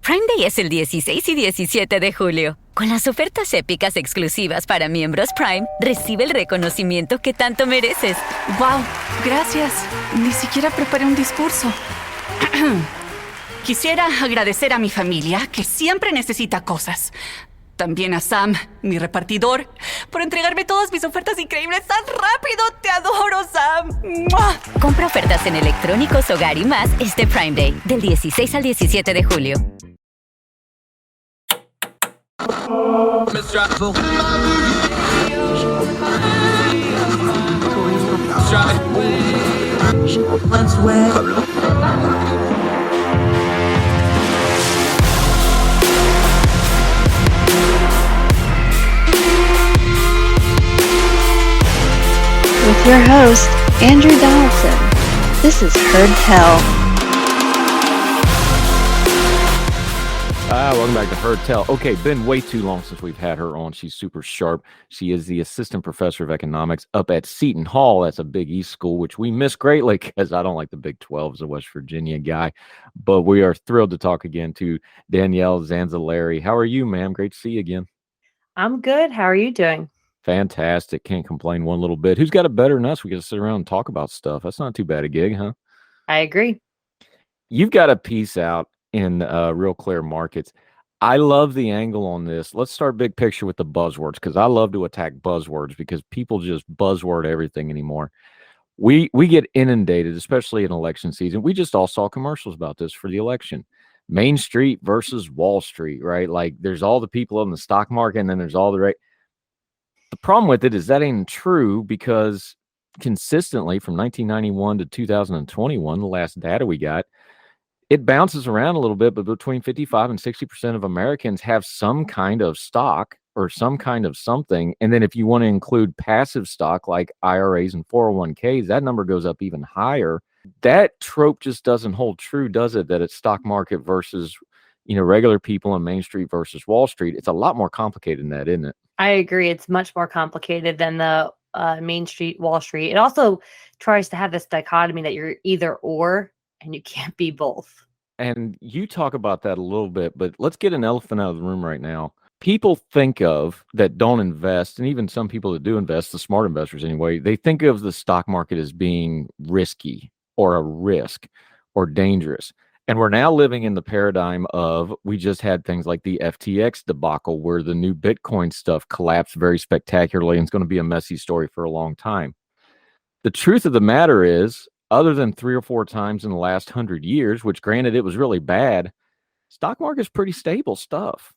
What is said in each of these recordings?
Prime Day es el 16 y 17 de julio. Con las ofertas épicas exclusivas para miembros Prime, recibe el reconocimiento que tanto mereces. ¡Wow! Gracias. Ni siquiera preparé un discurso. Quisiera agradecer a mi familia, que siempre necesita cosas. También a Sam, mi repartidor, por entregarme todas mis ofertas increíbles tan rápido. ¡Te adoro, Sam! ¡Mua! Compra ofertas en electrónicos, hogar y más este Prime Day, del 16 al 17 de julio. With your host, Andrew Donaldson. This is Heard Tell. Welcome back to Heard Tell. Okay, been way too long since we've had her on. She's super sharp. She is the assistant professor of economics up at Seton Hall. That's a Big East school, which we miss greatly because I don't like the Big 12 as a West Virginia guy. But we are thrilled to talk again to Danielle Zanzalari. How are you, ma'am? Great to see you again. I'm good. How are you doing? Fantastic. Can't complain one little bit. Who's got it better than us? We get to sit around and talk about stuff. That's not too bad a gig, huh? I agree. You've got a piece out in Real Clear Markets. I love the angle on this. Let's start big picture with the buzzwords, because I love to attack buzzwords because people just buzzword everything anymore. We get inundated, especially in election season. We just all saw commercials about this for the election. Main Street versus Wall Street, right? Like there's all the people in the stock market and then there's all the right. The problem with it is that ain't true, because consistently from 1991 to 2021, the last data we got, it bounces around a little bit, but between 55 and 60% of Americans have some kind of stock or some kind of something. And then if you want to include passive stock like IRAs and 401ks, that number goes up even higher. That trope just doesn't hold true, does it? That it's stock market versus, regular people on Main Street versus Wall Street. It's a lot more complicated than that, isn't it? I agree. It's much more complicated than the Main Street, Wall Street. It also tries to have this dichotomy that you're either or, and you can't be both. And you talk about that a little bit, but let's get an elephant out of the room right now. People think of that don't invest, and even some people that do invest, the smart investors anyway, they think of the stock market as being risky or a risk or dangerous. And we're now living in the paradigm of, we just had things like the FTX debacle where the new Bitcoin stuff collapsed very spectacularly, and it's going to be a messy story for a long time. The truth of the matter is, other than 3 or 4 times in the last 100 years, which granted it was really bad, stock market's pretty stable stuff.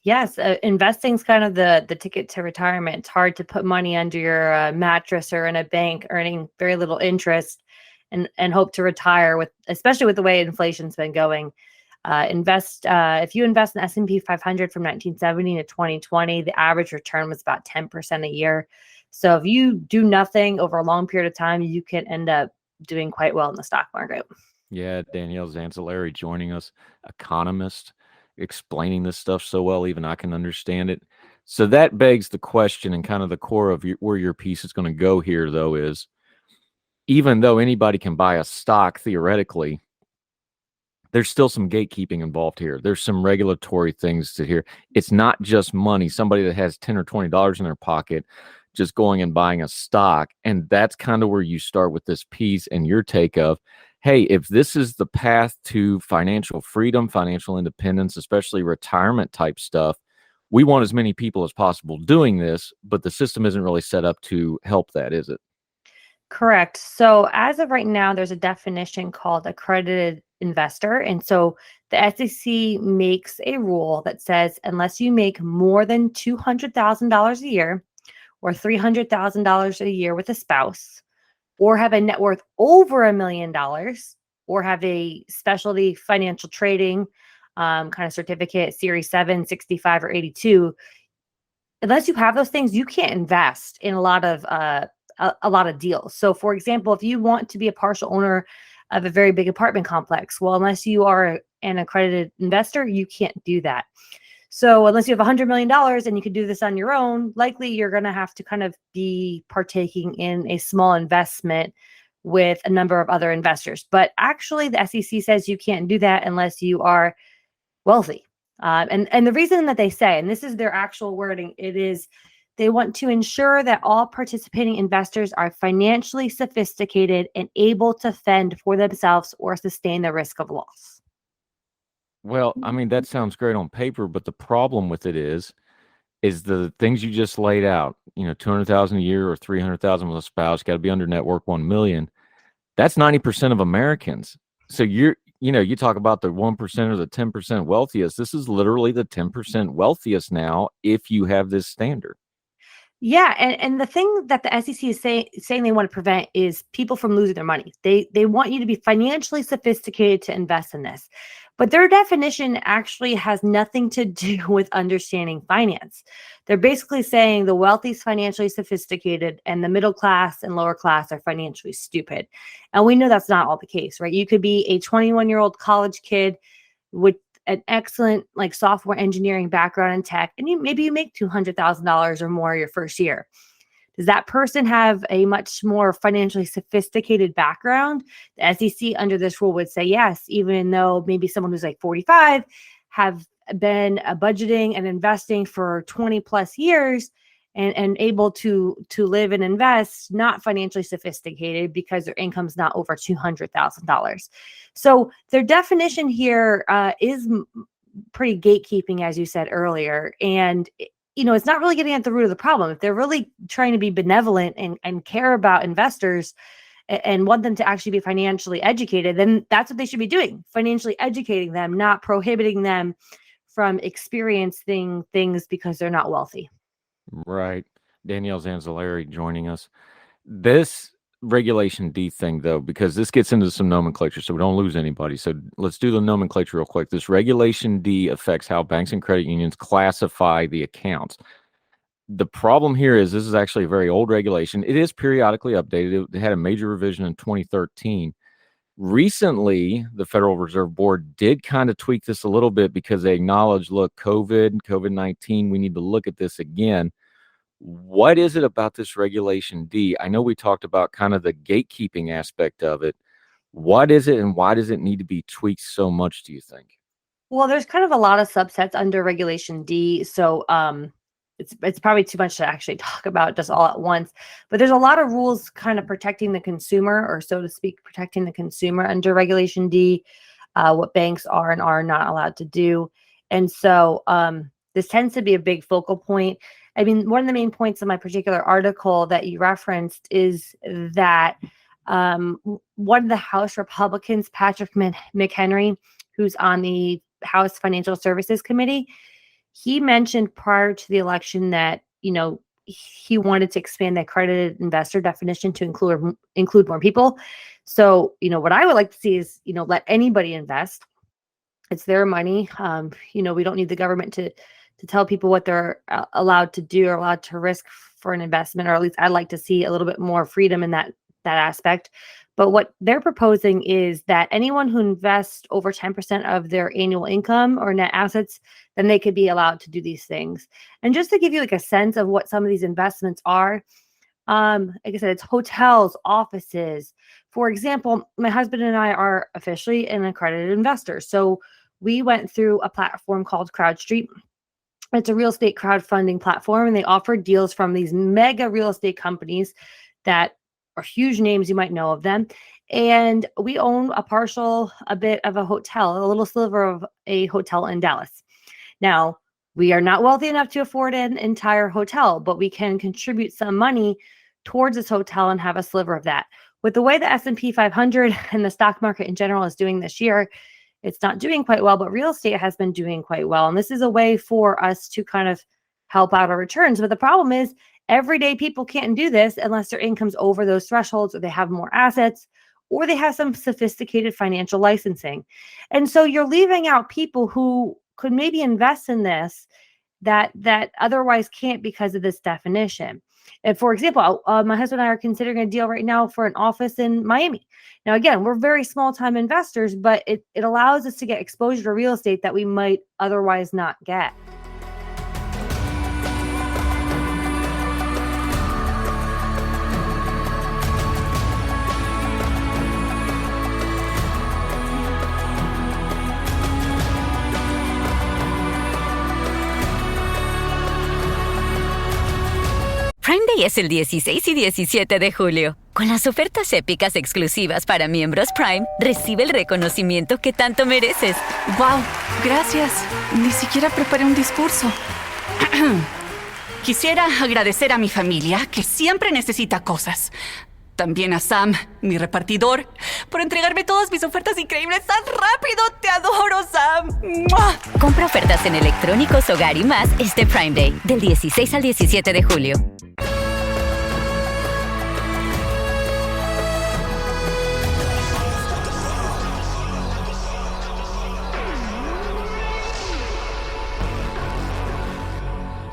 Yes, investing's kind of the ticket to retirement. It's hard to put money under your mattress or in a bank earning very little interest and hope to retire, especially with the way inflation's been going. If you invest in S&P 500 from 1970 to 2020, the average return was about 10% a year. So if you do nothing over a long period of time, you can end up doing quite well in the stock market. Yeah, Danielle Zanzalari joining us, economist, explaining this stuff so well, even I can understand it. So that begs the question, and kind of the core of where your piece is going to go here, though, is even though anybody can buy a stock theoretically, there's still some gatekeeping involved here. There's some regulatory things to here. It's not just money. Somebody that has $10 or $20 in their pocket just going and buying a stock. And that's kind of where you start with this piece and your take of, hey, if this is the path to financial freedom, financial independence, especially retirement type stuff, we want as many people as possible doing this, but the system isn't really set up to help that, is it? Correct. So as of right now, there's a definition called accredited investor. And so the SEC makes a rule that says, unless you make more than $200,000 a year or $300,000 a year with a spouse, or have a net worth over $1 million, or have a specialty financial trading kind of certificate, Series 7, 65, or 82, unless you have those things, you can't invest in a lot of deals. So for example, if you want to be a partial owner of a very big apartment complex, well, unless you are an accredited investor, you can't do that. So unless you have $100 million and you could do this on your own, likely you're going to have to kind of be partaking in a small investment with a number of other investors. But actually the SEC says you can't do that unless you are wealthy. And the reason that they say, and this is their actual wording, it is they want to ensure that all participating investors are financially sophisticated and able to fend for themselves or sustain the risk of loss. Well, I mean, that sounds great on paper, but the problem with it is the things you just laid out, 200,000 a year or 300,000 with a spouse, got to be under net worth 1 million. That's 90% of Americans. So you talk about the 1% or the 10% wealthiest. This is literally the 10% wealthiest now if you have this standard. Yeah, and the thing that the SEC is saying they want to prevent is people from losing their money. They want you to be financially sophisticated to invest in this. But their definition actually has nothing to do with understanding finance. They're basically saying the wealthy is financially sophisticated and the middle class and lower class are financially stupid. And we know that's not all the case, right? You could be a 21-year-old college kid with an excellent software engineering background in tech, and maybe you make $200,000 or more your first year. Does that person have a much more financially sophisticated background? The SEC under this rule would say yes, even though maybe someone who's 45 have been budgeting and investing for 20 plus years and able to live and invest, not financially sophisticated because their income's not over $200,000. So their definition here is pretty gatekeeping, as you said earlier. And it's not really getting at the root of the problem. If they're really trying to be benevolent and care about investors and want them to actually be financially educated, then that's what they should be doing, financially educating them, not prohibiting them from experiencing things because they're not wealthy. Right. Danielle Zanzalari joining us. This Regulation D thing, though, because this gets into some nomenclature, so we don't lose anybody. So let's do the nomenclature real quick. This Regulation D affects how banks and credit unions classify the accounts. The problem here is this is actually a very old regulation. It is periodically updated. It had a major revision in 2013. Recently, the Federal Reserve Board did kind of tweak this a little bit because they acknowledged, look, COVID-19, we need to look at this again. What is it about this Regulation D? I know we talked about kind of the gatekeeping aspect of it. What is it and why does it need to be tweaked so much, do you think? Well, there's kind of a lot of subsets under Regulation D. So it's probably too much to actually talk about just all at once. But there's a lot of rules kind of protecting the consumer, or so to speak, protecting the consumer under Regulation D, what banks are and are not allowed to do. And so this tends to be a big focal point. I mean, one of the main points of my particular article that you referenced is that one of the House Republicans, Patrick McHenry, who's on the House Financial Services Committee, he mentioned prior to the election that, he wanted to expand the accredited investor definition to include more people. So, what I would like to see is, let anybody invest. It's their money. We don't need the government to tell people what they're allowed to do or allowed to risk for an investment, or at least I'd like to see a little bit more freedom in that aspect. But what they're proposing is that anyone who invests over 10% of their annual income or net assets, then they could be allowed to do these things. And just to give you a sense of what some of these investments are, like I said, it's hotels, offices. For example, my husband and I are officially an accredited investor. So we went through a platform called CrowdStreet. It's a real estate crowdfunding platform, and they offer deals from these mega real estate companies that are huge names. You might know of them. And we own a bit of a hotel, a little sliver of a hotel in Dallas. Now, we are not wealthy enough to afford an entire hotel, but we can contribute some money towards this hotel and have a sliver of that. With the way the S&P 500 and the stock market in general is doing this year, it's not doing quite well, but real estate has been doing quite well. And this is a way for us to kind of help out our returns. But the problem is everyday people can't do this unless their income's over those thresholds, or they have more assets, or they have some sophisticated financial licensing. And so you're leaving out people who could maybe invest in this that otherwise can't because of this definition. And for example, my husband and I are considering a deal right now for an office in Miami. Now, again, we're very small time investors, but it allows us to get exposure to real estate that we might otherwise not get. Prime Day es el 16 y 17 de julio. Con las ofertas épicas exclusivas para miembros Prime, recibe el reconocimiento que tanto mereces. ¡Wow! Gracias. Ni siquiera preparé un discurso. Quisiera agradecer a mi familia, que siempre necesita cosas. También a Sam, mi repartidor, por entregarme todas mis ofertas increíbles tan rápido. ¡Te adoro, Sam! ¡Mua! Compra ofertas en electrónicos, hogar y más este Prime Day, del 16 al 17 de julio.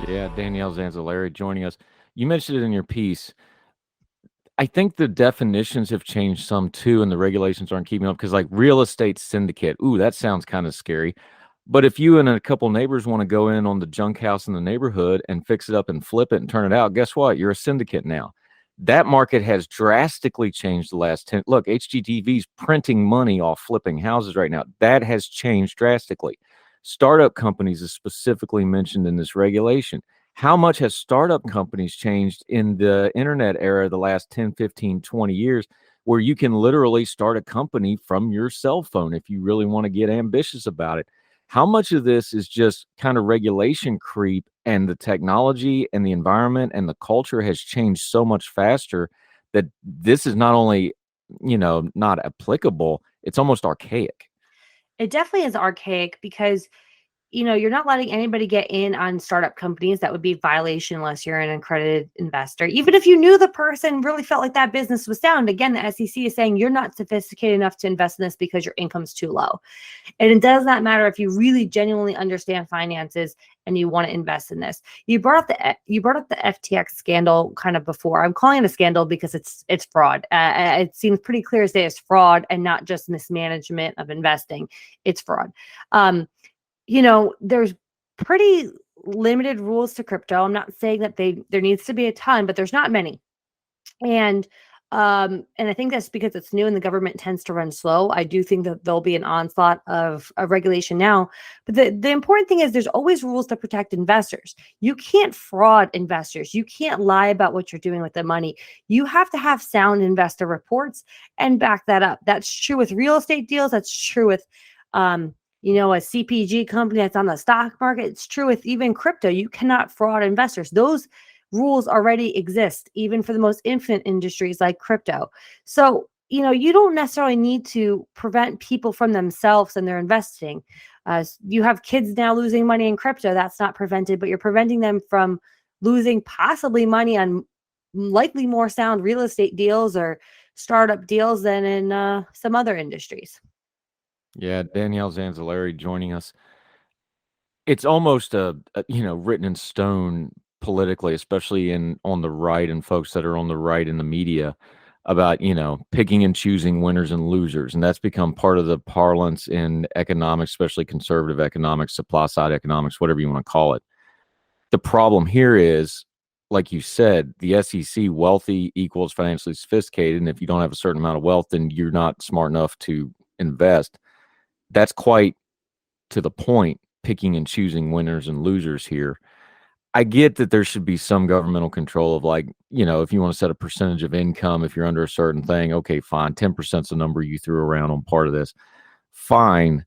Yeah, Danielle Zanzalari joining us. You mentioned it in your piece. I think the definitions have changed some too, and the regulations aren't keeping up because, like, real estate syndicate, ooh, that sounds kind of scary. But if you and a couple neighbors want to go in on the junk house in the neighborhood and fix it up and flip it and turn it out, guess what? You're a syndicate now. That market has drastically changed the last 10. Look, HGTV's printing money off flipping houses right now. That has changed drastically. Startup companies is specifically mentioned in this regulation. How much has startup companies changed in the internet era the last 10, 15, 20 years, where you can literally start a company from your cell phone if you really want to get ambitious about it? How much of this is just kind of regulation creep, and the technology and the environment and the culture has changed so much faster that this is not only, not applicable, it's almost archaic. It definitely is archaic because you're not letting anybody get in on startup companies. That would be a violation unless you're an accredited investor. Even if you knew the person really felt like that business was sound, again, the SEC is saying you're not sophisticated enough to invest in this because your income's too low. And it does not matter if you really genuinely understand finances and you want to invest in this. You brought up the FTX scandal kind of before. I'm calling it a scandal because it's fraud. It seems pretty clear as day it's fraud and not just mismanagement of investing. It's fraud. There's pretty limited rules to crypto. I'm not saying that there needs to be a ton, but there's not many. And I think that's because it's new and the government tends to run slow. I do think that there'll be an onslaught of regulation now. But the important thing is there's always rules to protect investors. You can't fraud investors. You can't lie about what you're doing with the money. You have to have sound investor reports and back that up. That's true with real estate deals. That's true with a CPG company that's on the stock market. It's true with even crypto. You cannot fraud investors. Those rules already exist, even for the most infant industries like crypto. So, you don't necessarily need to prevent people from themselves and their investing. You have kids now losing money in crypto. That's not prevented, but you're preventing them from losing possibly money on likely more sound real estate deals or startup deals than in some other industries. Yeah, Danielle Zanzalari joining us. It's almost written in stone politically, especially on the right and folks that are on the right in the media about, picking and choosing winners and losers. And that's become part of the parlance in economics, especially conservative economics, supply side economics, whatever you want to call it. The problem here is, like you said, the SEC, wealthy equals financially sophisticated. And if you don't have a certain amount of wealth, then you're not smart enough to invest. That's quite to the point, picking and choosing winners and losers here. I get that there should be some governmental control of, like, if you want to set a percentage of income, if you're under a certain thing, okay, fine. 10% is the number you threw around on part of this. Fine.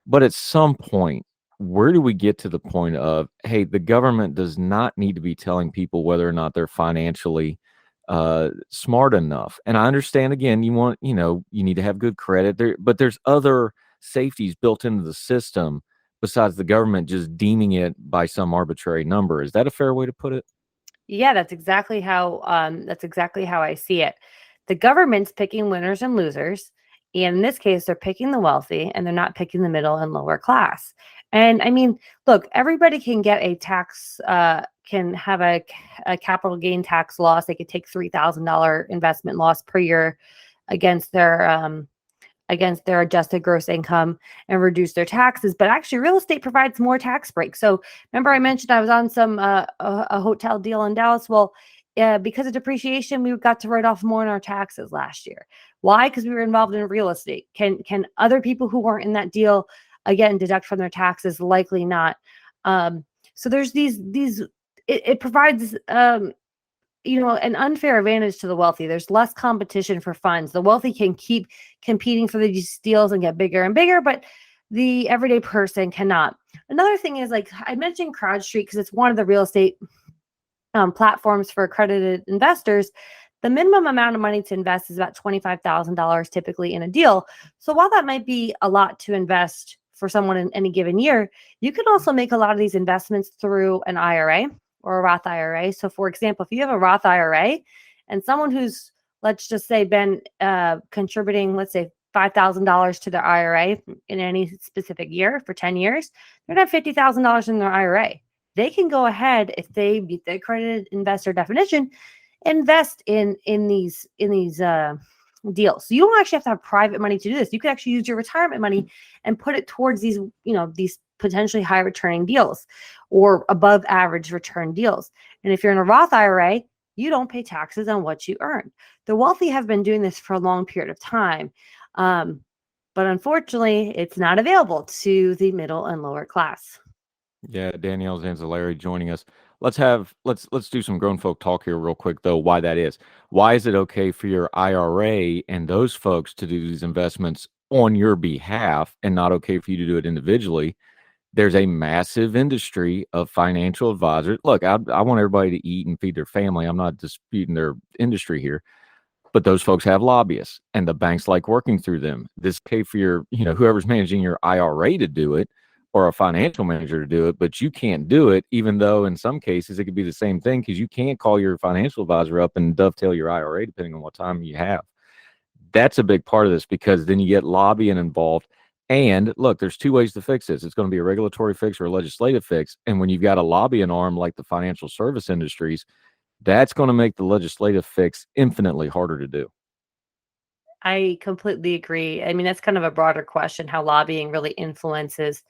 But at some point, where do we get to the point of, hey, the government does not need to be telling people whether or not they're financially smart enough? And I understand, again, you need to have good credit there, but there's other safeties built into the system besides the government just deeming it by some arbitrary number. Is that a fair way to put it? Yeah, that's exactly how I see it. The government's picking winners and losers, and in this case, they're picking the wealthy, and they're not picking the middle and lower class. And I mean, look, everybody can get a tax, can have a capital gain tax loss. They could take $3,000 investment loss per year against their adjusted gross income and reduce their taxes. But actually, real estate provides more tax breaks. So remember I mentioned I was on some a hotel deal in Dallas. Well, because of depreciation, we got to write off more in our taxes last year. Why? Because we were involved in real estate. Can other people who weren't in that deal, again, deduct from their taxes? Likely not. So there's these it provides an unfair advantage to the wealthy. There's less competition for funds. The wealthy can keep competing for these deals and get bigger and bigger, but the everyday person cannot. Another thing is, like I mentioned CrowdStreet because it's one of the real estate platforms for accredited investors. The minimum amount of money to invest is about $25,000 typically in a deal. So while that might be a lot to invest for someone in any given year, you can also make a lot of these investments through an IRA or a Roth IRA. So for example, if you have a Roth IRA and someone who's, let's just say, been contributing, let's say $5,000 to their IRA in any specific year for 10 years, they're going to have $50,000 in their IRA. They can go ahead, if they meet the accredited investor definition, invest in these deals. So you don't actually have to have private money to do this. You could actually use your retirement money and put it towards these potentially high returning deals or above average return deals. And if you're in a Roth IRA, you don't pay taxes on what you earn. The wealthy have been doing this for a long period of time. But unfortunately, it's not available to the middle and lower class. Yeah, Danielle Zanzalari joining us. Let's do some grown folk talk here real quick, though, why that is. Why is it okay for your IRA and those folks to do these investments on your behalf and not okay for you to do it individually? There's a massive industry of financial advisors. Look, I want everybody to eat and feed their family. I'm not disputing their industry here, but those folks have lobbyists and the banks like working through them. This pay for your, whoever's managing your IRA to do it or a financial manager to do it, but you can't do it, even though in some cases it could be the same thing because you can't call your financial advisor up and dovetail your IRA depending on what time you have. That's a big part of this because then you get lobbying involved. And look, there's two ways to fix this. It's going to be a regulatory fix or a legislative fix. And when you've got a lobbying arm like the financial service industries, that's going to make the legislative fix infinitely harder to do. I completely agree. I mean, that's kind of a broader question, how lobbying really influences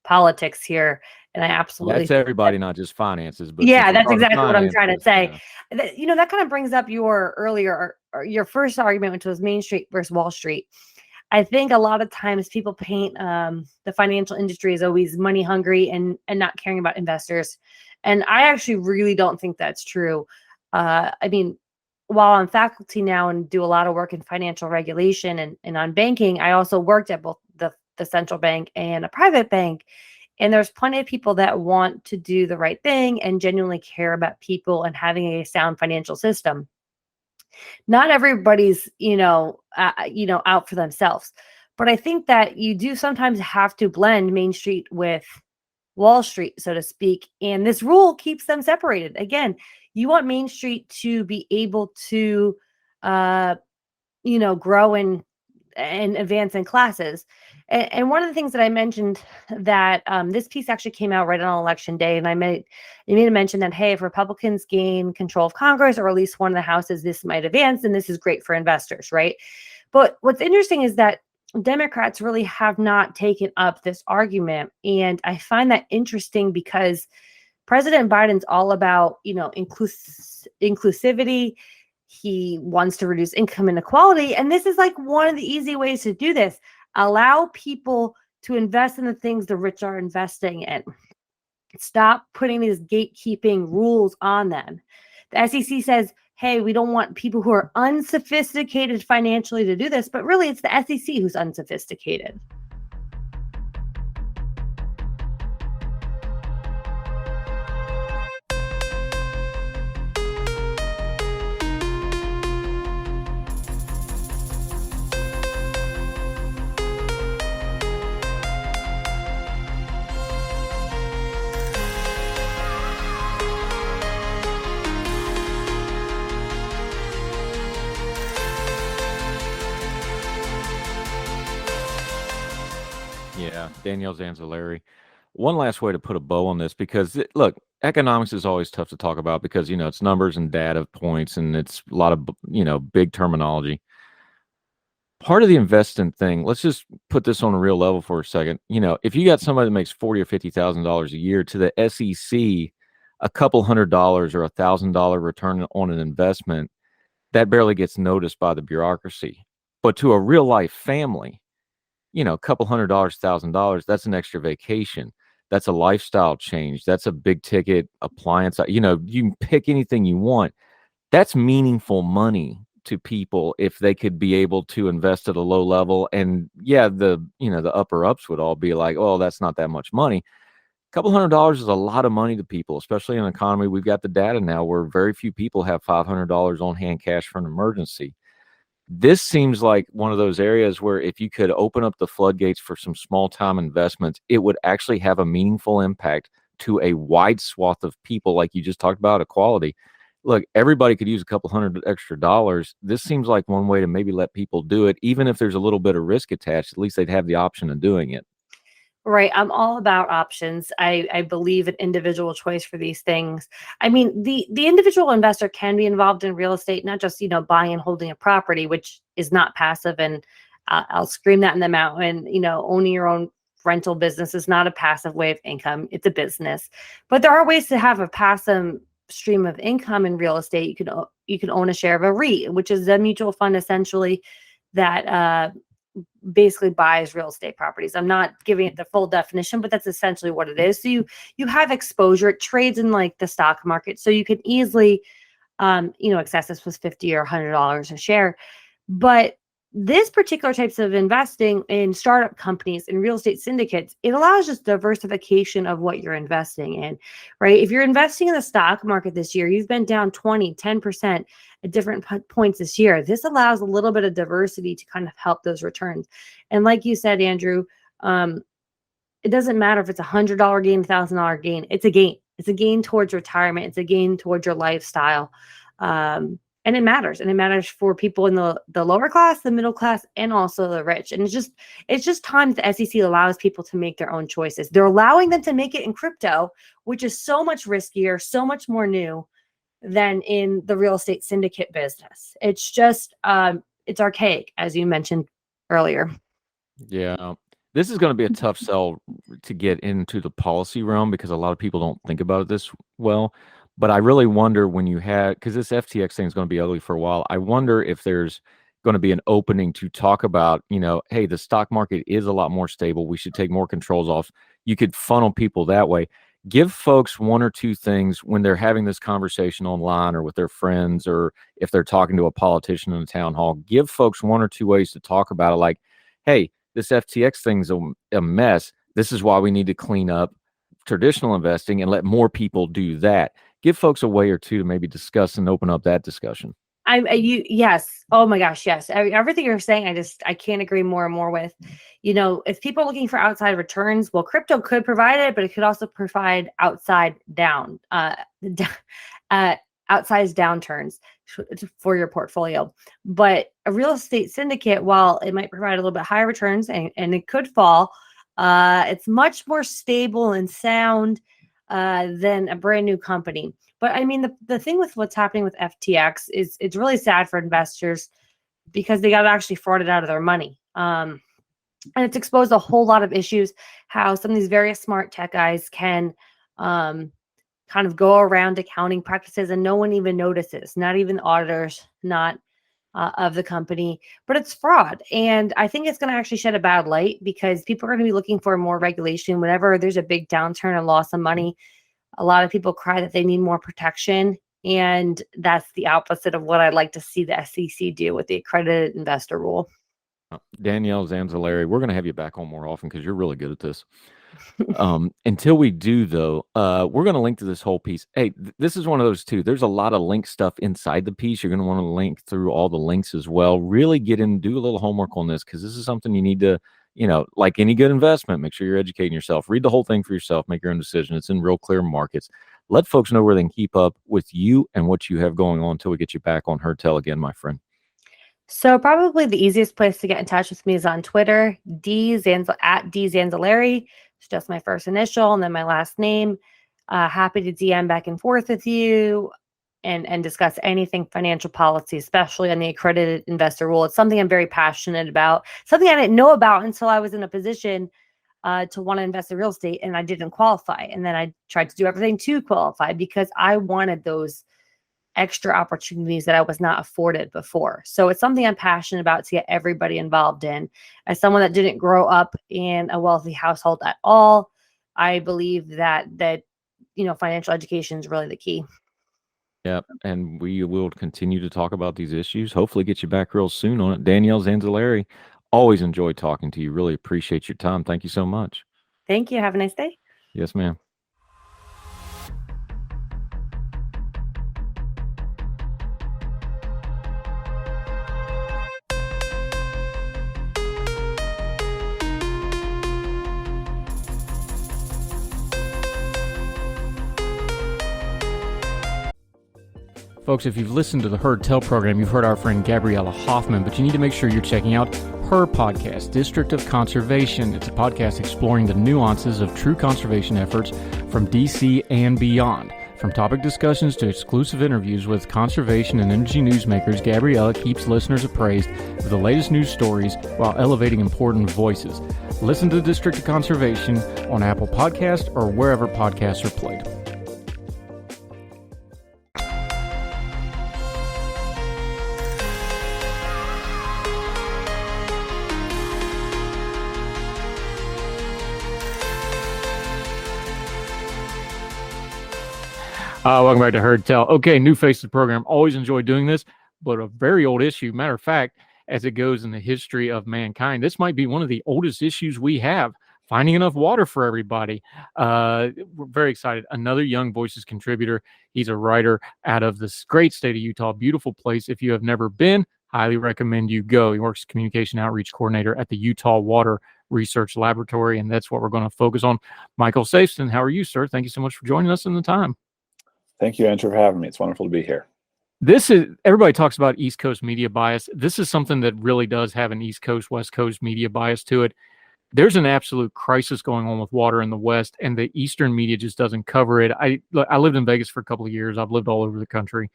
politics here. And I absolutely that's everybody, not just finances. But yeah, that's exactly what I'm trying to say. Yeah. That kind of brings up your earlier, or your first argument, which was Main Street versus Wall Street. I think a lot of times people paint the financial industry as always money hungry and not caring about investors. And I actually really don't think that's true. I mean, while I'm faculty now and do a lot of work in financial regulation and on banking, I also worked at both the central bank and a private bank. And there's plenty of people that want to do the right thing and genuinely care about people and having a sound financial system. Not everybody's, out for themselves. But I think that you do sometimes have to blend Main Street with Wall Street, so to speak. And this rule keeps them separated. Again, you want Main Street to be able to, grow and advance in classes. And one of the things that I mentioned that this piece actually came out right on election day, and I made a mention that, hey, if Republicans gain control of Congress or at least one of the houses, this might advance, and this is great for investors, right? But what's interesting is that Democrats really have not taken up this argument, and I find that interesting because President Biden's all about, inclusivity. He wants to reduce income inequality, and this is like one of the easy ways to do this. Allow people to invest in the things the rich are investing in. Stop putting these gatekeeping rules on them. The SEC says, hey, we don't want people who are unsophisticated financially to do this, but really it's the SEC who's unsophisticated. Yeah, Danielle Zanzalari. One last way to put a bow on this, because look, economics is always tough to talk about because, it's numbers and data points and it's a lot of, big terminology. Part of the investing thing, let's just put this on a real level for a second. If you got somebody that makes $40,000 or $50,000 a year, to the SEC, a couple $100 or $1,000 return on an investment, that barely gets noticed by the bureaucracy. But to a real life family, a couple $100, $1,000, that's an extra vacation. That's a lifestyle change. That's a big ticket appliance. You can pick anything you want. that's meaningful money to people if they could be able to invest at a low level. And yeah, the upper ups would all be like, oh, that's not that much money. A couple $100 is a lot of money to people, especially in an economy. We've got the data now where very few people have $500 on hand cash for an emergency. This seems like one of those areas where if you could open up the floodgates for some small time investments, it would actually have a meaningful impact to a wide swath of people, like you just talked about equality. Look, everybody could use a couple hundred extra dollars. This seems like one way to maybe let people do it, even if there's a little bit of risk attached. At least they'd have the option of doing it. Right. I'm all about options. I believe in individual choice for these things. I mean, the individual investor can be involved in real estate, not just, buying and holding a property, which is not passive. And I'll scream that in the mountain. Owning your own rental business is not a passive way of income. It's a business. But there are ways to have a passive stream of income in real estate. You can own a share of a REIT, which is a mutual fund essentially that basically buys real estate properties. I'm not giving it the full definition, but that's essentially what it is. So you have exposure. It trades in like the stock market, so you can easily, access this was $50 or $100 a share. But this particular types of investing in startup companies and real estate syndicates, it allows just diversification of what you're investing in, right? If you're investing in the stock market this year, you've been down 10% at different points this year. This allows a little bit of diversity to kind of help those returns. And like you said, Andrew, it doesn't matter if it's $100 gain, $1,000 gain. It's a gain. It's a gain towards retirement. It's a gain towards your lifestyle. And it matters. And it matters for people in the lower class, the middle class, and also the rich. And it's just time that the SEC allows people to make their own choices. They're allowing them to make it in crypto, which is so much riskier, so much more new than in the real estate syndicate business. It's just, it's archaic, as you mentioned earlier. Yeah. This is going to be a tough sell to get into the policy realm because a lot of people don't think about it this well. But I really wonder when you had, because this FTX thing is going to be ugly for a while. I wonder if there's going to be an opening to talk about, hey, the stock market is a lot more stable. We should take more controls off. You could funnel people that way. Give folks one or two things when they're having this conversation online or with their friends, or if they're talking to a politician in a town hall. Give folks one or two ways to talk about it. Like, hey, this FTX thing's a mess. This is why we need to clean up traditional investing and let more people do that. Give folks a way or two to maybe discuss and open up that discussion. Yes. Oh my gosh. Yes. Everything you're saying, I can't agree more and more with. If people are looking for outside returns, well, crypto could provide it, but it could also provide outsized downturns for your portfolio. But a real estate syndicate, while it might provide a little bit higher returns and it could fall, it's much more stable and sound than a brand new company. But I mean, the thing with what's happening with FTX is it's really sad for investors because they got actually frauded out of their money. And it's exposed a whole lot of issues, how some of these very smart tech guys can kind of go around accounting practices and no one even notices, not even auditors, not of the company, but it's fraud. And I think it's going to actually shed a bad light because people are going to be looking for more regulation. Whenever there's a big downturn and loss of money, a lot of people cry that they need more protection. And that's the opposite of what I'd like to see the SEC do with the accredited investor rule. Danielle Zanzalari, we're going to have you back on more often because you're really good at this. Until we do, though, we're going to link to this whole piece. Hey, this is one of those too. There's a lot of link stuff inside the piece. You're going to want to link through all the links as well. Really get in, do a little homework on this because this is something you need to, like any good investment, make sure you're educating yourself. Read the whole thing for yourself. Make your own decision. It's in Real Clear Markets. Let folks know where they can keep up with you and what you have going on until we get you back on Heard Tell again, my friend. So probably the easiest place to get in touch with me is on Twitter, at D Zanzalari. It's just my first initial and then my last name. Happy to DM back and forth with you and discuss anything financial policy, especially on the accredited investor rule. It's something I'm very passionate about, something I didn't know about until I was in a position to want to invest in real estate and I didn't qualify. And then I tried to do everything to qualify because I wanted those extra opportunities that I was not afforded before. So it's something I'm passionate about to get everybody involved in. As someone that didn't grow up in a wealthy household at all, I believe that financial education is really the key. Yep. And we will continue to talk about these issues. Hopefully get you back real soon on it. Danielle Zanzalari, always enjoy talking to you. Really appreciate your time. Thank you so much. Thank you. Have a nice day. Yes, ma'am. Folks, if you've listened to the Heard Tell program, you've heard our friend Gabriella Hoffman, but you need to make sure you're checking out her podcast, District of Conservation. It's a podcast exploring the nuances of true conservation efforts from DC and beyond. From topic discussions to exclusive interviews with conservation and energy newsmakers, Gabriella keeps listeners appraised of the latest news stories while elevating important voices. Listen to District of Conservation on Apple Podcasts or wherever podcasts are played. Welcome back to Heard Tell. Okay, new face to the program. Always enjoy doing this, but a very old issue. Matter of fact, as it goes in the history of mankind, this might be one of the oldest issues we have, finding enough water for everybody. We're very excited. Another Young Voices contributor. He's a writer out of this great state of Utah. Beautiful place. If you have never been, highly recommend you go. He works as communication outreach coordinator at the Utah Water Research Laboratory, and that's what we're going to focus on. Micah Safsten, how are you, sir? Thank you so much for joining us in the time. Thank you, Andrew, for having me. It's wonderful to be here. This is, everybody talks about East Coast media bias. This is something that really does have an East Coast, West Coast media bias to it. There's an absolute crisis going on with water in the West, and the Eastern media just doesn't cover it. I lived in Vegas for a couple of years. I've lived all over the country.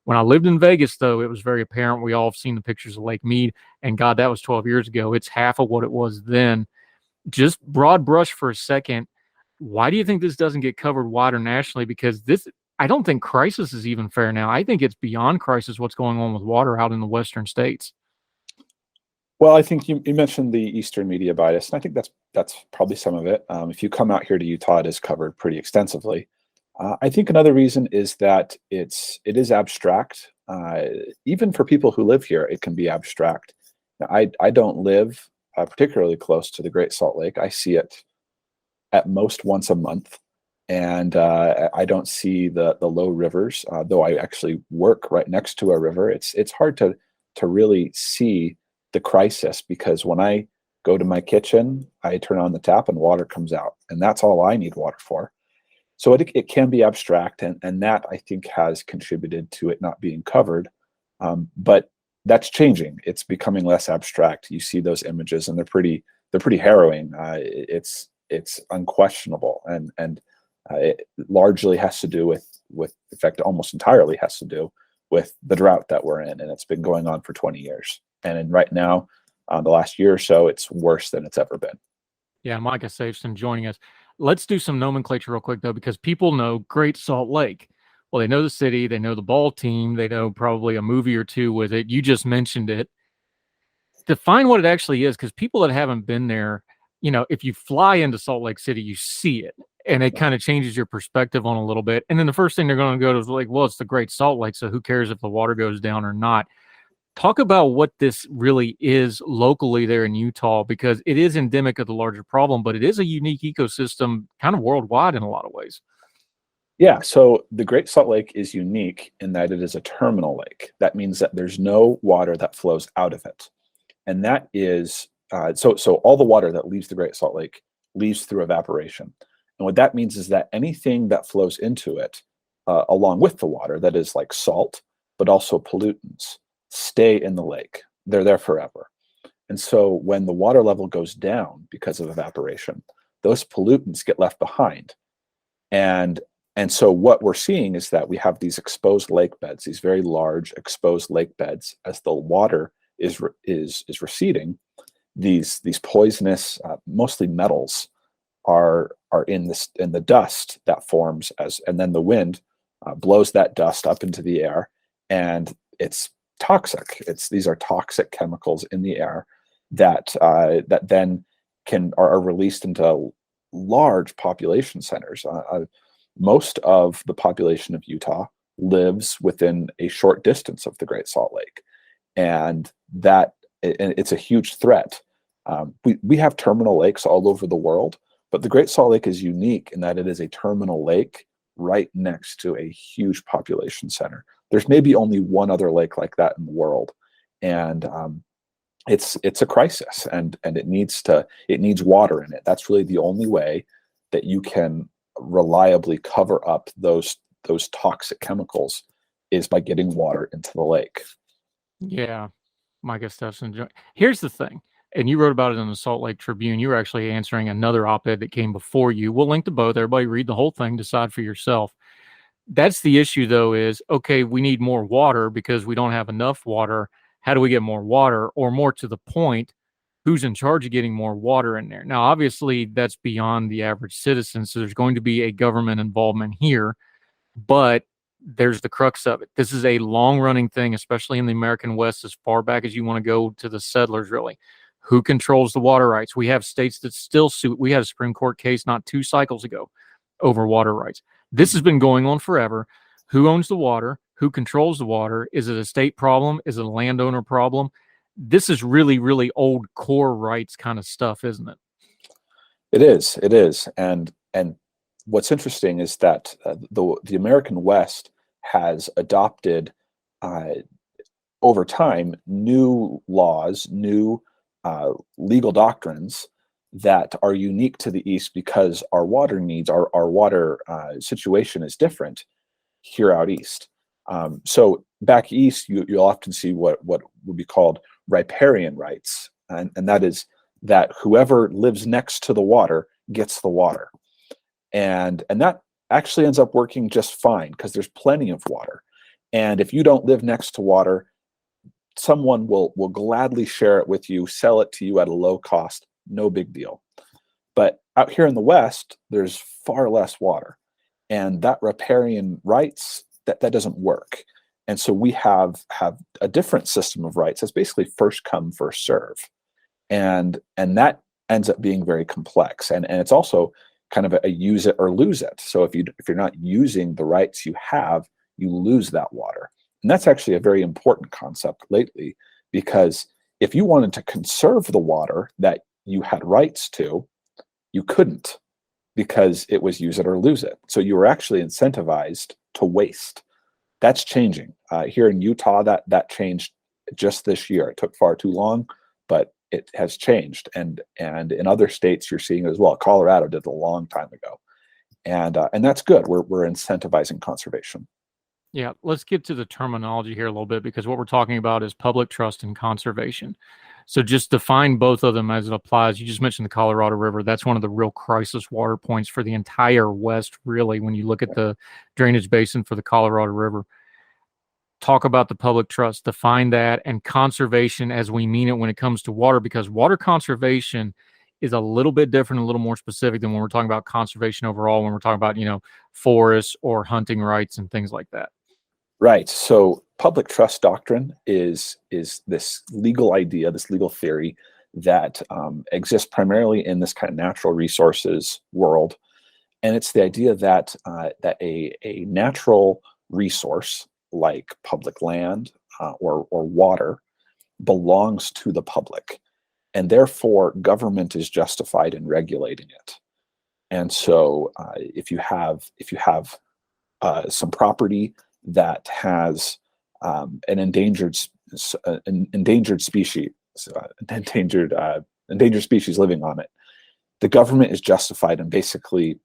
When I lived in Vegas, though, it was very apparent. We all have seen the pictures of Lake Mead, and God, that was 12 years ago. It's half of what it was then. Just broad brush for a second. Why do you think this doesn't get covered wider nationally? Because this, I don't think crisis is even fair now. I think it's beyond crisis what's going on with water out in the Western states. Well, I think you mentioned the Eastern media bias, and I think that's probably some of it. If you come out here to Utah, it is covered pretty extensively. I think another reason is that it is abstract. Even for people who live here, it can be abstract. Now, I don't live particularly close to the Great Salt Lake. I see it at most once a month. And I don't see the low rivers, though I actually work right next to a river. It's hard to really see the crisis, because when I go to my kitchen, I turn on the tap and water comes out, and that's all I need water for. So it can be abstract, and that, I think, has contributed to it not being covered. But that's changing. It's becoming less abstract. You see those images, and they're pretty harrowing. It's unquestionable, and it largely has to do with, in fact, almost entirely has to do with the drought that we're in, and it's been going on for 20 years. And right now, the last year or so, it's worse than it's ever been. Yeah, Micah Safsten joining us. Let's do some nomenclature real quick, though, because people know Great Salt Lake. Well, they know the city, they know the ball team, they know probably a movie or two with it. You just mentioned it. Define what it actually is, because people that haven't been there, you know, if you fly into Salt Lake City, you see it, and it kind of changes your perspective on a little bit. And then the first thing they're going to go to is like, well, it's the Great Salt Lake, so who cares if the water goes down or not? Talk about what this really is locally there in Utah, because it is endemic of the larger problem, but it is a unique ecosystem kind of worldwide in a lot of ways. Yeah, so the Great Salt Lake is unique in that it is a terminal lake. That means that there's no water that flows out of it. And that is, so all the water that leaves the Great Salt Lake leaves through evaporation. And what that means is that anything that flows into it, along with the water, that is like salt, but also pollutants, stay in the lake. They're there forever. And so when the water level goes down because of evaporation, those pollutants get left behind. And so what we're seeing is that we have these exposed lake beds, these very large exposed lake beds. As the water is receding, these poisonous, mostly metals, are in the dust that forms and then the wind blows that dust up into the air, and it's toxic. These are toxic chemicals in the air that then are released into large population centers. Most of the population of Utah lives within a short distance of the Great Salt Lake, and it's a huge threat. We have terminal lakes all over the world, but the Great Salt Lake is unique in that it is a terminal lake right next to a huge population center. There's maybe only one other lake like that in the world, and it's a crisis, and it needs water in it. That's really the only way that you can reliably cover up those toxic chemicals, is by getting water into the lake. Yeah, Micah Safsten. Here's the thing, and you wrote about it in the Salt Lake Tribune. You were actually answering another op-ed that came before you. We'll link to both. Everybody read the whole thing, decide for yourself. That's the issue, though, is, okay, we need more water because we don't have enough water. How do we get more water? Or more to the point, who's in charge of getting more water in there? Now, obviously, that's beyond the average citizen, so there's going to be a government involvement here, but there's the crux of it. This is a long-running thing, especially in the American West, as far back as you want to go to the settlers, really. Who controls the water rights? We have states that still sue. We had a Supreme Court case not 2 cycles ago over water rights. This has been going on forever. Who owns the water? Who controls the water? Is it a state problem? Is it a landowner problem? This is really, really old core rights kind of stuff, isn't it? It is. And what's interesting is that the American West has adopted over time new laws, new legal doctrines that are unique to the East, because our water needs, our water situation is different here out East. So back East, you'll often see what would be called riparian rights, and that is that whoever lives next to the water gets the water, and that actually ends up working just fine because there's plenty of water. And if you don't live next to water, someone will gladly share it with you, sell it to you at a low cost, no big deal. But out here in the West, there's far less water, and that riparian rights, that doesn't work. And so we have a different system of rights. It's basically first come, first serve, and that ends up being very complex. And it's also kind of a use it or lose it. So if you're not using the rights you have, you lose that water. And that's actually a very important concept lately, because if you wanted to conserve the water that you had rights to, you couldn't, because it was use it or lose it. So you were actually incentivized to waste. That's changing. Here in Utah, that changed just this year. It took far too long, but it has changed. And in other states, you're seeing it as well. Colorado did it a long time ago. And that's good. We're incentivizing conservation. Yeah, let's get to the terminology here a little bit, because what we're talking about is public trust and conservation. So just define both of them as it applies. You just mentioned the Colorado River. That's one of the real crisis water points for the entire West, really, when you look at the drainage basin for the Colorado River. Talk about the public trust, define that, and conservation as we mean it when it comes to water, because water conservation is a little bit different, a little more specific than when we're talking about conservation overall, when we're talking about, forests or hunting rights and things like that. Right. So public trust doctrine is this legal idea, this legal theory that exists primarily in this kind of natural resources world. And it's the idea that a natural resource like public land or water belongs to the public, and therefore government is justified in regulating it. And so if you have some property that has an endangered species living on it, the government is justified in basically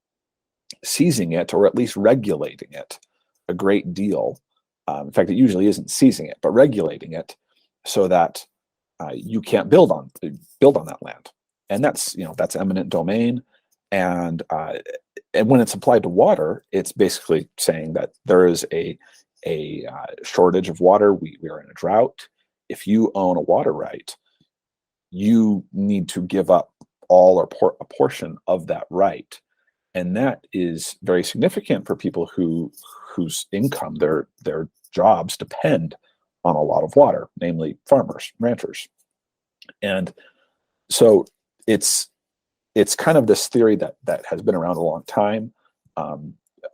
seizing it, or at least regulating it a great deal. In fact, it usually isn't seizing it, but regulating it so that you can't build on that land. And that's eminent domain. And when it's applied to water, it's basically saying that there is a shortage of water. We are in a drought. If you own a water right, you need to give up all or a portion of that right. And that is very significant for people whose income, their jobs depend on a lot of water, namely farmers, ranchers. And so it's kind of this theory that has been around a long time.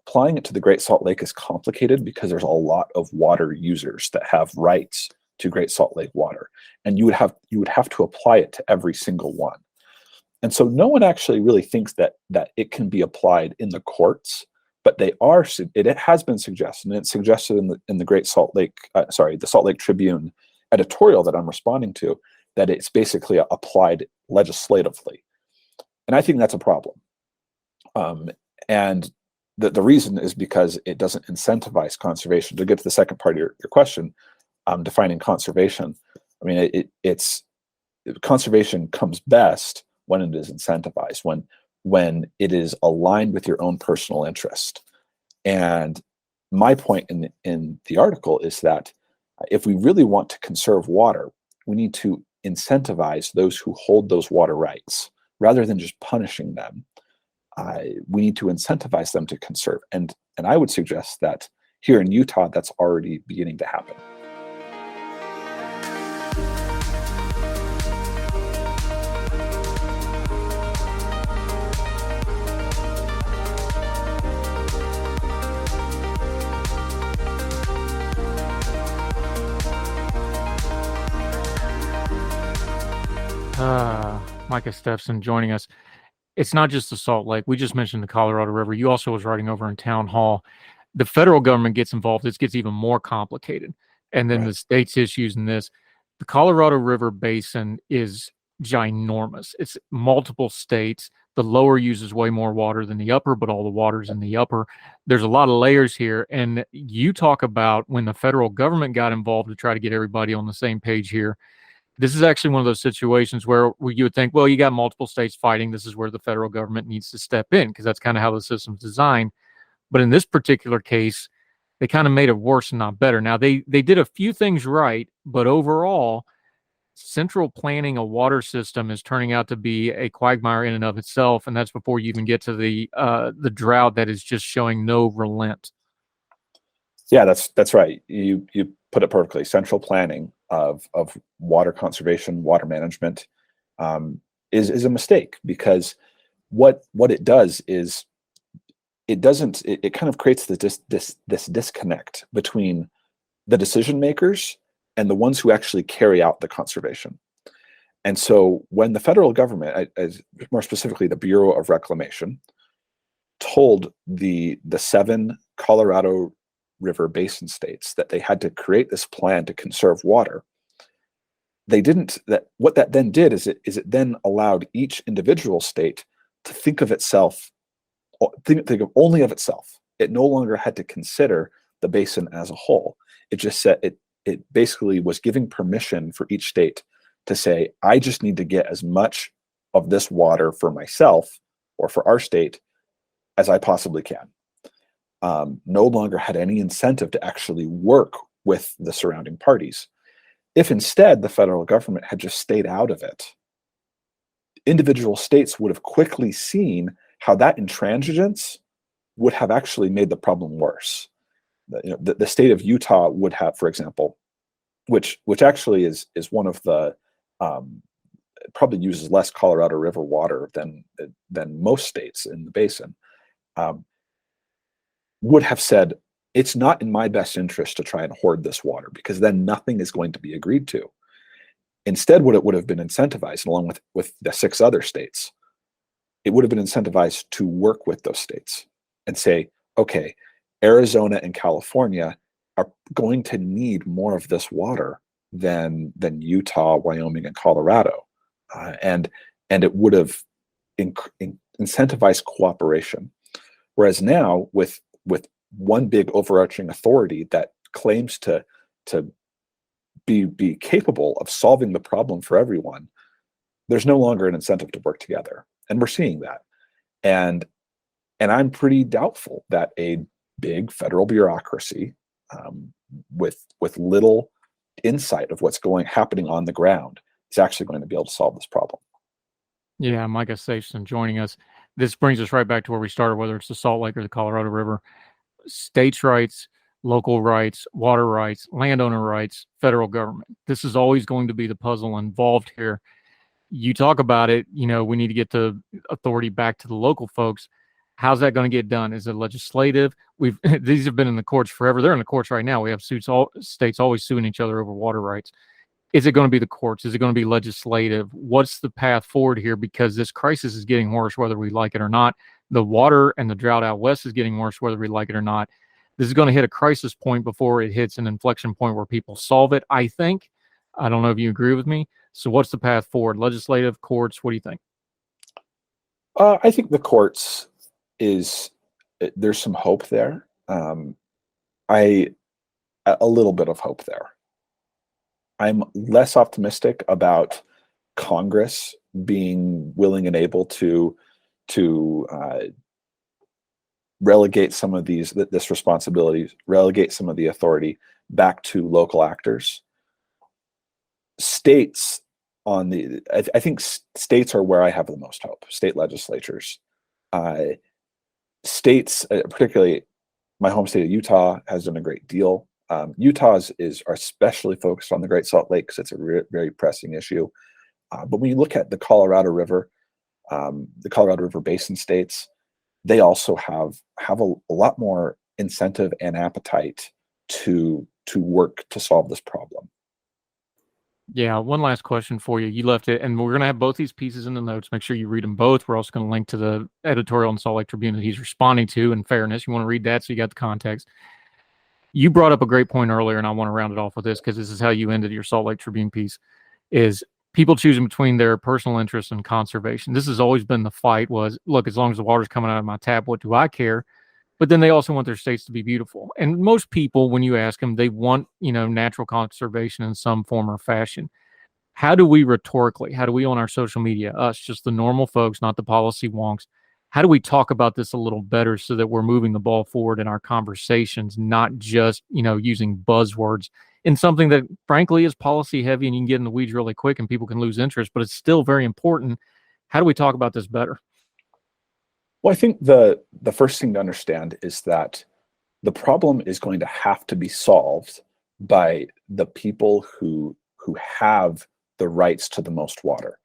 applying it to the Great Salt Lake is complicated because there's a lot of water users that have rights to Great Salt Lake water, and you would have to apply it to every single one. And so no one actually really thinks that it can be applied in the courts, but they are. It has been suggested, and it's suggested in the Great Salt Lake, the Salt Lake Tribune editorial that I'm responding to, that it's basically applied legislatively, and I think that's a problem. And the reason is because it doesn't incentivize conservation. To get to the second part of your question, defining conservation, I mean, it's conservation comes best when it is incentivized, when it is aligned with your own personal interest. And my point in the article is that if we really want to conserve water, we need to incentivize those who hold those water rights rather than just punishing them. We need to incentivize them to conserve. And I would suggest that here in Utah, that's already beginning to happen. Micah Safsten joining us. It's not just the Salt Lake. We just mentioned the Colorado River. You also was writing over in Town Hall. The federal government gets involved. It gets even more complicated. And then the state's issues in this. The Colorado River Basin is ginormous. It's multiple states. The lower uses way more water than the upper, but all the water's in the upper. There's a lot of layers here. And you talk about when the federal government got involved to try to get everybody on the same page here. This is actually one of those situations where you would think, well, you got multiple states fighting. This is where the federal government needs to step in because that's kind of how the system's designed. But in this particular case, they kind of made it worse and not better. Now, they did a few things right, but overall, central planning a water system is turning out to be a quagmire in and of itself, and that's before you even get to the drought that is just showing no relent. Yeah, that's right. You put it perfectly. Central planning of water conservation, water management, is a mistake, because what it does is it kind of creates this disconnect between the decision makers and the ones who actually carry out the conservation. And so when the federal government, as more specifically the Bureau of Reclamation, told the 7 Colorado River Basin states that they had to create this plan to conserve water, what that then did is it then allowed each individual state to think of only of itself. It no longer had to consider the basin as a whole. It just said it basically was giving permission for each state to say, I just need to get as much of this water for myself or for our state as I possibly can. No longer had any incentive to actually work with the surrounding parties. If instead the federal government had just stayed out of it, individual states would have quickly seen how that intransigence would have actually made the problem worse. The state of Utah would have, for example, which actually is one of the probably uses less Colorado River water than most states in the basin, would have said, it's not in my best interest to try and hoard this water, because then nothing is going to be agreed to. Instead, what it would have been incentivized, along with the 6 other states, it would have been incentivized to work with those states and say, okay, Arizona and California are going to need more of this water than Utah, Wyoming, and Colorado. And it would have incentivized cooperation. Whereas now, with one big overarching authority that claims to be capable of solving the problem for everyone, there's no longer an incentive to work together. And we're seeing that. And I'm pretty doubtful that a big federal bureaucracy with little insight of what's happening on the ground is actually going to be able to solve this problem. Yeah, Micah Safsten joining us. This brings us right back to where we started, whether it's the Salt Lake or the Colorado River. States' rights, local rights, water rights, landowner rights, federal government. This is always going to be the puzzle involved here. You talk about it, we need to get the authority back to the local folks. How's that going to get done? Is it legislative? These have been in the courts forever. They're in the courts right now. We have states always suing each other over water rights. Is it going to be the courts? Is it going to be legislative? What's the path forward here? Because this crisis is getting worse, whether we like it or not. The water and the drought out west is getting worse, whether we like it or not. This is going to hit a crisis point before it hits an inflection point where people solve it, I think. I don't know if you agree with me. So what's the path forward? Legislative, courts, what do you think? I think the courts there's some hope there. A little bit of hope there. I'm less optimistic about Congress being willing and able to relegate some of this responsibility, relegate some of the authority back to local actors. States I think states are where I have the most hope. State legislatures, states, particularly my home state of Utah, has done a great deal. Utah are especially focused on the Great Salt Lake because it's a very pressing issue. But when you look at the Colorado River Basin states, they also have a lot more incentive and appetite to work to solve this problem. Yeah, one last question for you. You left it, and we're going to have both these pieces in the notes. Make sure you read them both. We're also going to link to the editorial in Salt Lake Tribune that he's responding to. In fairness, you want to read that so you got the context. You brought up a great point earlier, and I want to round it off with this because this is how you ended your Salt Lake Tribune piece, is people choosing between their personal interests and conservation. This has always been the fight was, look, as long as the water's coming out of my tap, what do I care? But then they also want their states to be beautiful. And most people, when you ask them, they want, natural conservation in some form or fashion. How do we rhetorically, how do we on our social media, us, just the normal folks, not the policy wonks, how do we talk about this a little better so that we're moving the ball forward in our conversations, not just, using buzzwords in something that frankly is policy heavy and you can get in the weeds really quick and people can lose interest, but it's still very important. How do we talk about this better? Well, I think the first thing to understand is that the problem is going to have to be solved by the people who have the rights to the most water.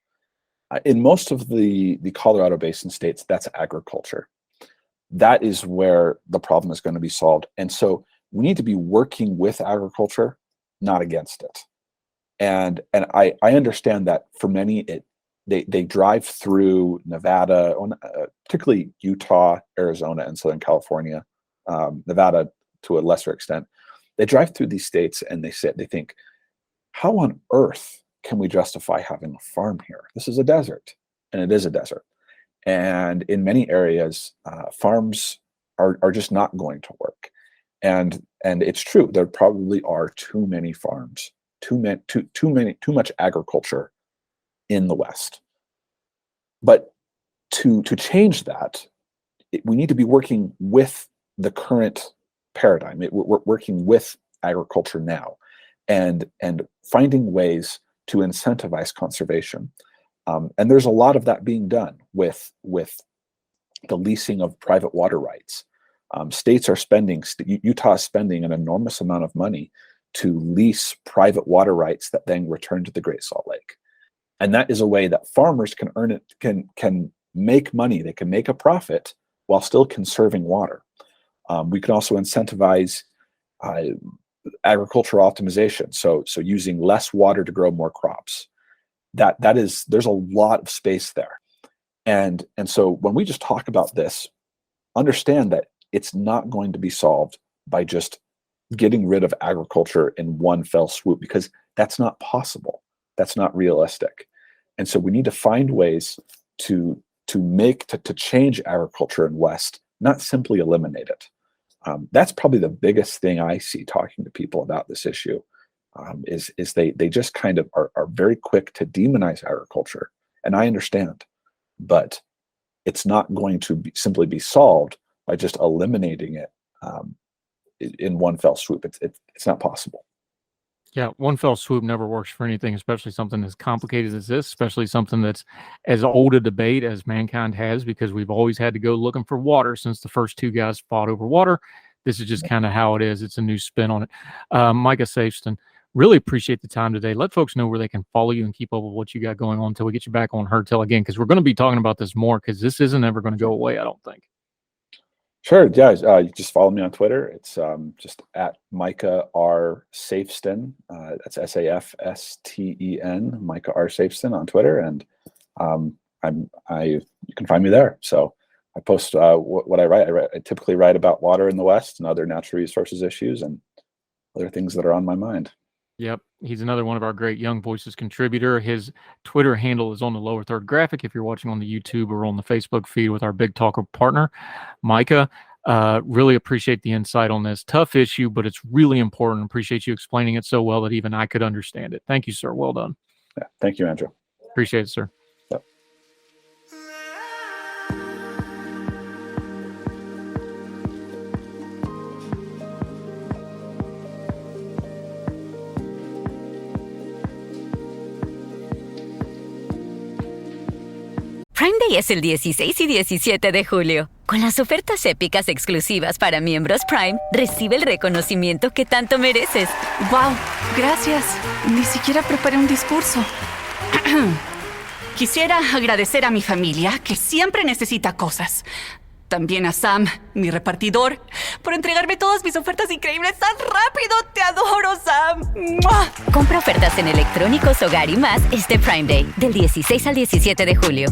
In most of the Colorado Basin states, that's agriculture. That is where the problem is going to be solved. And so we need to be working with agriculture, not against it. And I understand that for many, they drive through Nevada, particularly Utah, Arizona, and Southern California, Nevada to a lesser extent. They drive through these states and they think, how on earth can we justify having a farm here? This is a desert, and it is a desert. And in many areas, farms are just not going to work. And it's true, there probably are too many farms, too much agriculture in the West. But to change that, we need to be working with the current paradigm. We're working with agriculture now, and finding ways to incentivize conservation. And there's a lot of that being done with the leasing of private water rights. States are Utah is spending an enormous amount of money to lease private water rights that then return to the Great Salt Lake. And that is a way that farmers can earn it, can make money, they can make a profit while still conserving water. We can also incentivize agricultural optimization, so using less water to grow more crops. There's a lot of space there. And so when we just talk about this, understand that it's not going to be solved by just getting rid of agriculture in one fell swoop, because that's not possible. That's not realistic. And so we need to find ways to change agriculture in West, not simply eliminate it. That's probably the biggest thing I see talking to people about this issue, is they just kind of are very quick to demonize agriculture. And I understand, but it's not going to simply be solved by just eliminating it in one fell swoop. It's not possible. Yeah, one fell swoop never works for anything, especially something as complicated as this, especially something that's as old a debate as mankind has, because we've always had to go looking for water since the first two guys fought over water. This is just kind of how it is. It's a new spin on it. Micah Safsten, really appreciate the time today. Let folks know where they can follow you and keep up with what you got going on until we get you back on Heard Tell again, because we're going to be talking about this more, because this isn't ever going to go away, I don't think. Sure. Yeah. You just follow me on Twitter. It's just at Micah R. Safsten. That's Safsten, Micah R. Safsten on Twitter, and you can find me there. So I post what I write. I typically write about water in the West and other natural resources issues and other things that are on my mind. Yep. He's another one of our great Young Voices contributor. His Twitter handle is on the lower third graphic if you're watching on the YouTube or on the Facebook feed with our Big Talker partner, Micah. Really appreciate the insight on this. Tough issue, but it's really important. Appreciate you explaining it so well that even I could understand it. Thank you, sir. Well done. Yeah. Thank you, Andrew. Appreciate it, sir. Yep. Prime Day es el 16 y 17 de julio. Con las ofertas épicas exclusivas para miembros Prime, recibe el reconocimiento que tanto mereces. ¡Wow! Gracias. Ni siquiera preparé un discurso. Quisiera agradecer a mi familia, que siempre necesita cosas. También a Sam, mi repartidor, por entregarme todas mis ofertas increíbles tan rápido. ¡Te adoro, Sam! ¡Mua! Compra ofertas en electrónicos, hogar y más este Prime Day, del 16 al 17 de julio.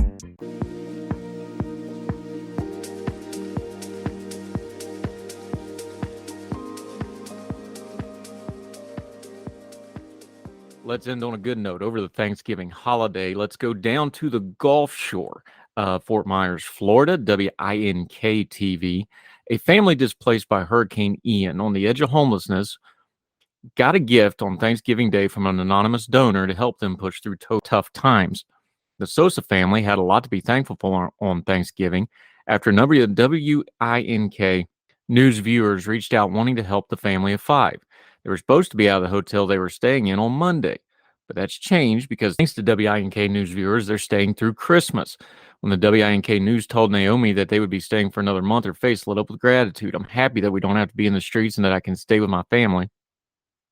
Let's end on a good note. Over the Thanksgiving holiday, let's go down to the Gulf Shore, Fort Myers, Florida, WINK TV. A family displaced by Hurricane Ian on the edge of homelessness got a gift on Thanksgiving Day from an anonymous donor to help them push through tough times. The Sosa family had a lot to be thankful for on Thanksgiving after a number of WINK news viewers reached out wanting to help the family of 5. They were supposed to be out of the hotel they were staying in on Monday, but that's changed because thanks to WINK news viewers, they're staying through Christmas. When the WINK news told Naomi that they would be staying for another month, her face lit up with gratitude. I'm happy that we don't have to be in the streets and that I can stay with my family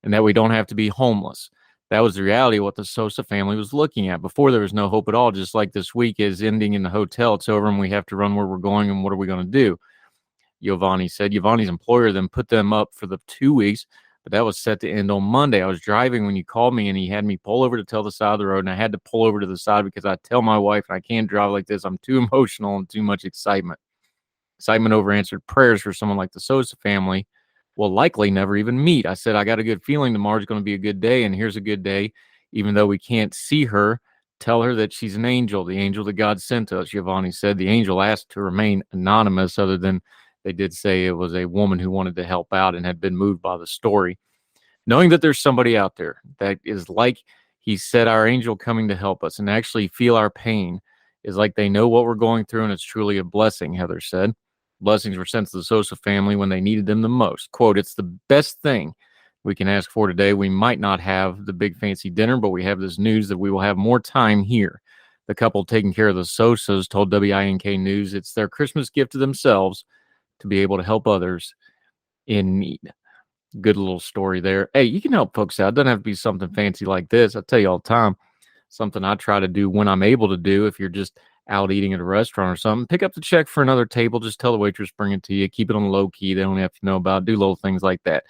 and that we don't have to be homeless. That was the reality of what the Sosa family was looking at. Before, there was no hope at all, just like this week is ending in the hotel. It's over and we have to run where we're going and what are we going to do? Giovanni said. Giovanni's employer then put them up for the 2 weeks, but that was set to end on Monday. I was driving when you called me, and he had me pull over to tell the side of the road, and I had to pull over to the side because I tell my wife I can't drive like this. I'm too emotional and too much excitement. Excitement over answered prayers for someone like the Sosa family will likely never even meet. I said, I got a good feeling tomorrow's going to be a good day, and here's a good day. Even though we can't see her, tell her that she's an angel, the angel that God sent to us, Giovanni said. The angel asked to remain anonymous, other than they did say it was a woman who wanted to help out and had been moved by the story. Knowing that there's somebody out there that is like he said, our angel coming to help us and actually feel our pain is like they know what we're going through, and it's truly a blessing, Heather said. Blessings were sent to the Sosa family when they needed them the most. Quote, it's the best thing we can ask for today. We might not have the big fancy dinner, but we have this news that we will have more time here. The couple taking care of the Sosas told WINK News it's their Christmas gift to themselves to be able to help others in need. Good little story there. Hey, you can help folks out. It doesn't have to be something fancy like this. I tell you all the time, something I try to do when I'm able to do. If you're just out eating at a restaurant or something, pick up the check for another table. Just tell the waitress, bring it to you. Keep it on the low key. They don't have to know about it. Do little things like that.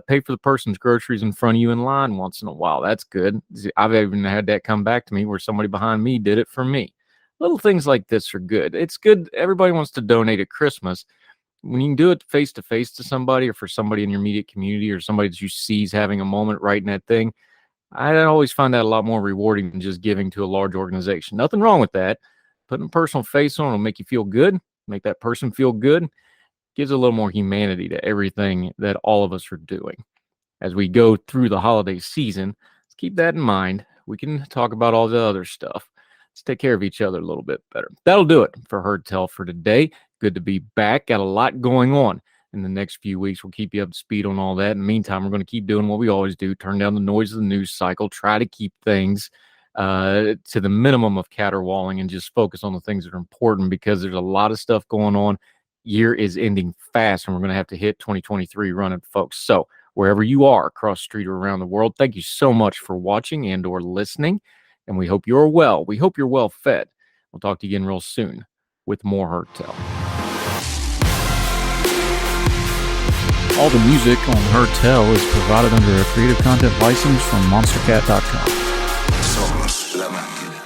Pay for the person's groceries in front of you in line once in a while. That's good. I've even had that come back to me where somebody behind me did it for me. Little things like this are good. It's good. Everybody wants to donate at Christmas. When you can do it face to face to somebody, or for somebody in your immediate community, or somebody that you see is having a moment writing that thing, I always find that a lot more rewarding than just giving to a large organization. Nothing wrong with that. Putting a personal face on will make you feel good, make that person feel good, gives a little more humanity to everything that all of us are doing. As we go through the holiday season, let's keep that in mind. We can talk about all the other stuff. Let's take care of each other a little bit better. That'll do it for Heard Tell for today. Good to be back. Got a lot going on in the next few weeks. We'll keep you up to speed on all that. In the meantime, we're going to keep doing what we always do, turn down the noise of the news cycle, try to keep things to the minimum of caterwauling and just focus on the things that are important, because there's a lot of stuff going on. Year is ending fast, and we're going to have to hit 2023 running, folks. So wherever you are across the street or around the world, thank you so much for watching and or listening, and we hope you're well. We hope you're well fed. We'll talk to you again real soon with more Heard Tell. All the music on Heard Tell is provided under a Creative Content license from monstercat.com. Somos la máquina.